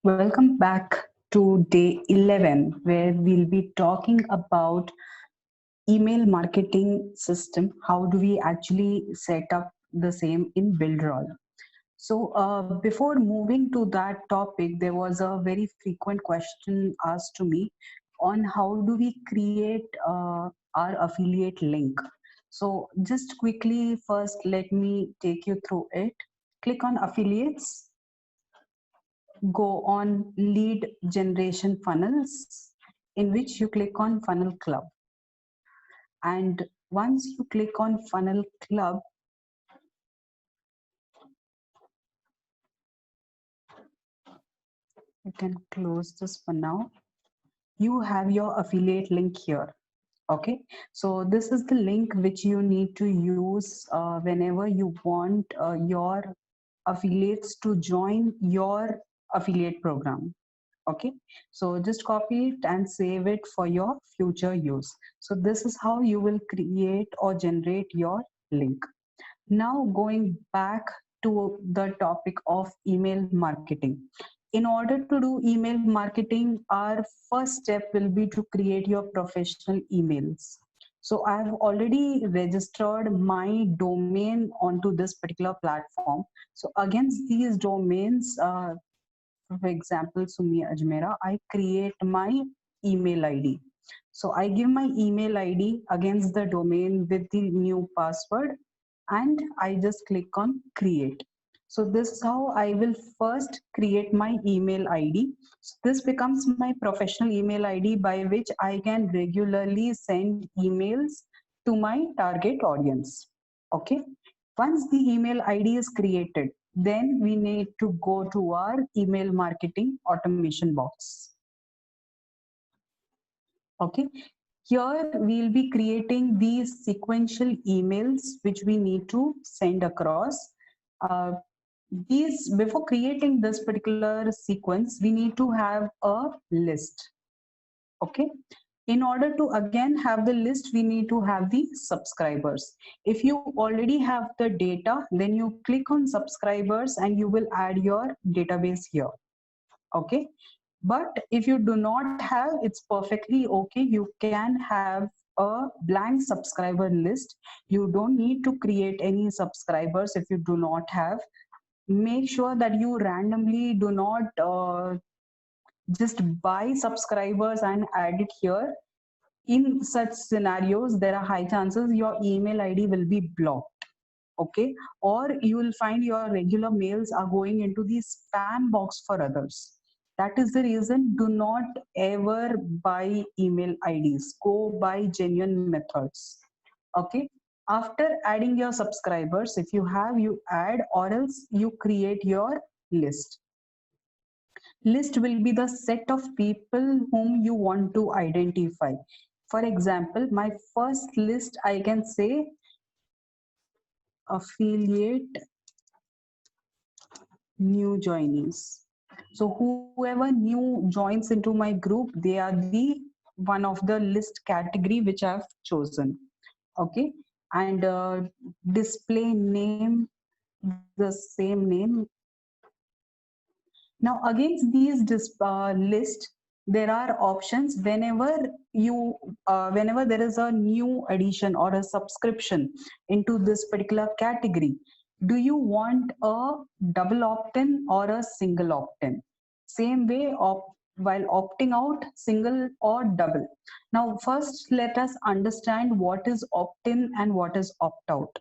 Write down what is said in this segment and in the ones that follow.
Welcome back to day 11, where we'll be talking about email marketing system. How do we actually set up the same in Buildroll? So, before moving to that topic, there was a very frequent question asked to me on how do we create our affiliate link. So, just quickly, first, let me take you through it. Click on affiliates, go on lead generation funnels, in which you click on funnel club. And once you click on funnel club, you can close this for now. You have your affiliate link here. Okay, so this is the link which you need to use whenever you want your affiliates to join your affiliate program. Okay, so just copy it and save it for your future use. So this is how you will create or generate your link. Now going back to the topic of email marketing. In order to do email marketing, our first step will be to create your professional emails. So I've already registered my domain onto this particular platform. So against these domains, for example, Sumi Ajmera, I create my email ID. So I give my email ID against the domain with the new password, and I just click on create. So this is how I will first create my email ID. So this becomes my professional email ID by which I can regularly send emails to my target audience. Okay. Once the email ID is created, then we need to go to our email marketing automation box. Okay. Here we'll be creating these sequential emails which we need to send across. Uh, these before creating this particular sequence, we need to have a list. Okay. In order to again have the list, we need to have the subscribers. If you already have the data, then you click on subscribers and you will add your database here. Okay. But if you do not have, it's perfectly okay. You can have a blank subscriber list. You don't need to create any subscribers if you do not have. Make sure that you randomly do not just buy subscribers and add it here. In such scenarios, there are high chances your email ID will be blocked. Okay, or you will find your regular mails are going into the spam box for others. That is the reason, do not ever buy email IDs, go by genuine methods. Okay, after adding your subscribers, if you have, you add, or else you create your list. List will be the set of people whom you want to identify. For example, my first list, I can say affiliate new joinees. So whoever new joins into my group, they are the one of the list category which I've chosen. Okay, and display name the same name. Now against these list, there are options whenever there is a new addition or a subscription into this particular category. Do you want a double opt-in or a single opt-in? Same way while opting out, single or double. Now first let us understand what is opt-in and what is opt-out.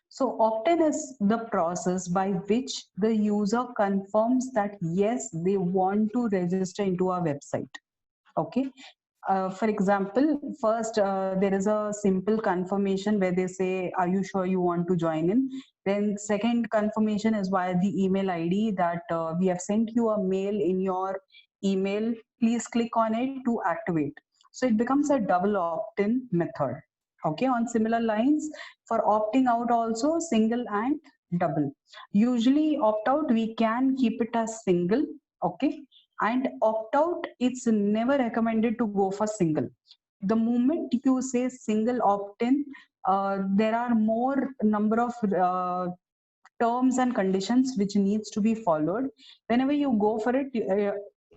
So opt-in is the process by which the user confirms that yes, they want to register into our website. Okay. For example, first there is a simple confirmation where they say, "Are you sure you want to join in?" Then second confirmation is via the email ID that we have sent you a mail in your email. Please click on it to activate. So it becomes a double opt-in method. Okay, on similar lines, for opting out also single and double. Usually opt out, we can keep it as single. Okay, and opt out, it's never recommended to go for single. The moment you say single opt in, there are more number of terms and conditions which needs to be followed. Whenever you go for it,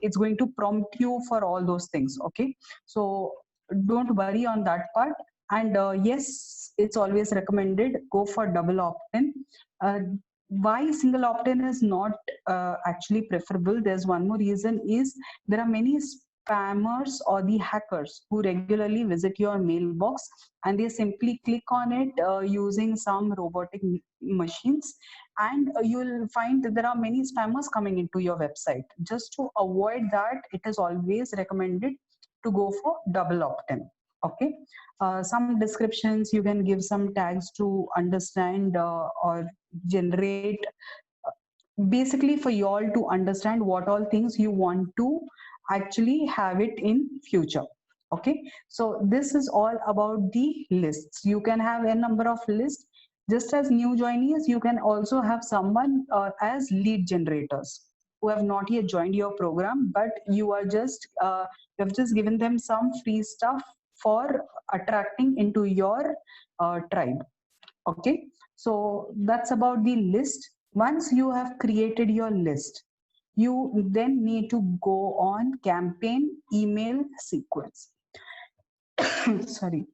it's going to prompt you for all those things. Okay, so don't worry on that part. And yes, it's always recommended go for double opt-in. uh, why single opt-in is not actually preferable, there's one more reason, is there are many spammers or the hackers who regularly visit your mailbox, and they simply click on it using some robotic machines, and you'll find that there are many spammers coming into your website. Just to avoid that, it is always recommended to go for double opt-in. Okay, some descriptions you can give, some tags to understand or generate, basically for you all to understand what all things you want to actually have it in future. Okay, so this is all about the lists. You can have a number of lists. Just as new joinees, you can also have someone as lead generators who have not yet joined your program, but you are just you have just given them some free stuff for attracting into your tribe. Okay, so that's about the list. Once you have created your list, you then need to go on campaign email sequence. Sorry.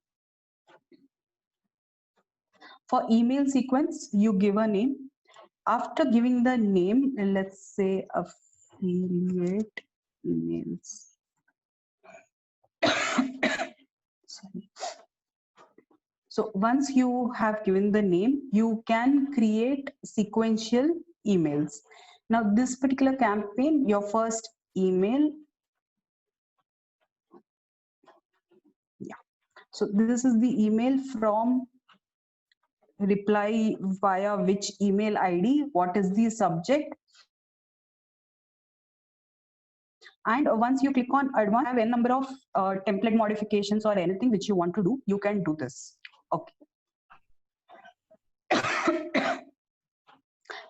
For email sequence, you give a name. After giving the name, let's say affiliate emails. Sorry. So once you have given the name, you can create sequential emails. Now this particular campaign, your first email, yeah. So this is the email from reply via which email ID, what is the subject. And once you click on advanced, have a number of template modifications or anything which you want to do, you can do this. Okay.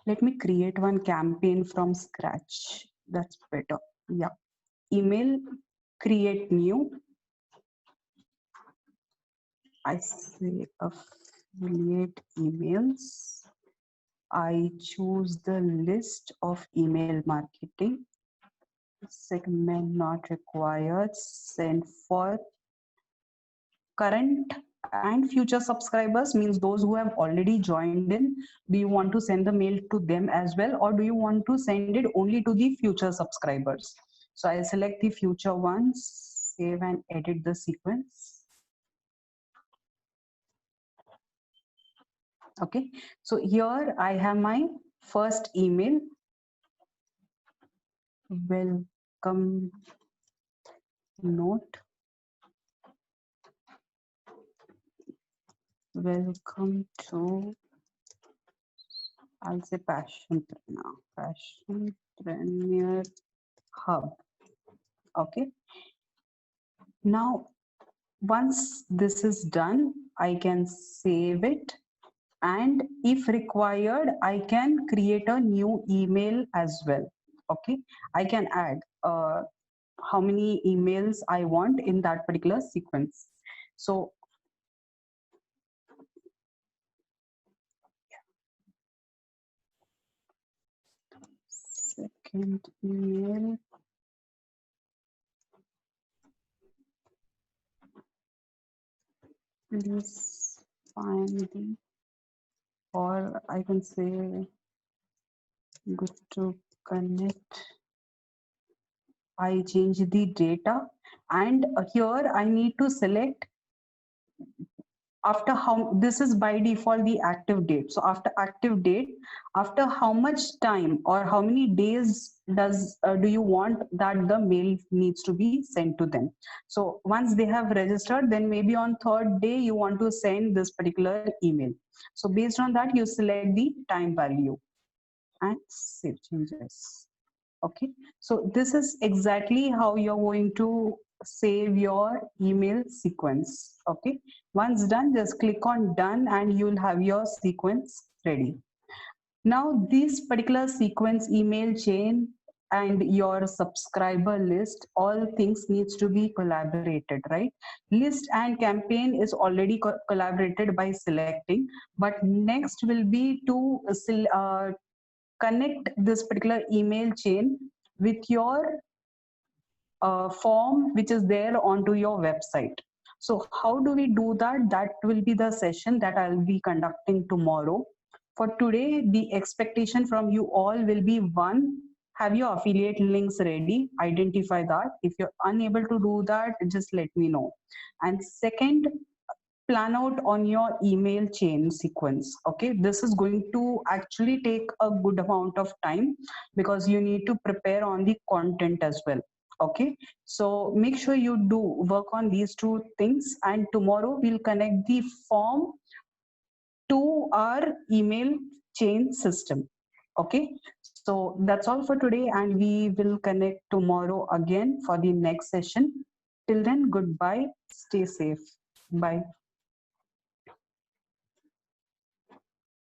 Let me create one campaign from scratch. That's better. Yeah. Email, create new. I say affiliate emails. I choose the list of email marketing. Segment not required. Send for current and future subscribers, means those who have already joined in. Do you want to send the mail to them as well, or do you want to send it only to the future subscribers? So I select the future ones, save and edit the sequence. Okay, so here I have my first email. Welcome note. Welcome to, I'll say Passionpreneur Hub. Okay. Now, once this is done, I can save it. And if required, I can create a new email as well. Okay. I can add how many emails I want in that particular sequence. So second email. Please find the, or I can say good to connect. I change the data, and here I need to select after how, this is by default the active date. So after active date, after how much time or how many days does do you want that the mail needs to be sent to them. So once they have registered, then maybe on third day you want to send this particular email. So based on that, you select the time value and save changes. Okay, so this is exactly how you're going to save your email sequence. Okay, once done, just click on done and you'll have your sequence ready. Now this particular sequence email chain and your subscriber list, all things needs to be collaborated, right? List and campaign is already collaborated by selecting, but next will be to connect this particular email chain with your form which is there onto your website. So how do we do that? That will be the session that I'll be conducting tomorrow. For today, the expectation from you all will be: one, have your affiliate links ready, identify that. If you're unable to do that, just let me know. And second, plan out on your email chain sequence. Okay, this is going to actually take a good amount of time because you need to prepare on the content as well. Okay, so make sure you do work on these two things, and tomorrow we'll connect the form to our email chain system. Okay, so that's all for today, and we will connect tomorrow again for the next session. Till then, goodbye, stay safe, bye.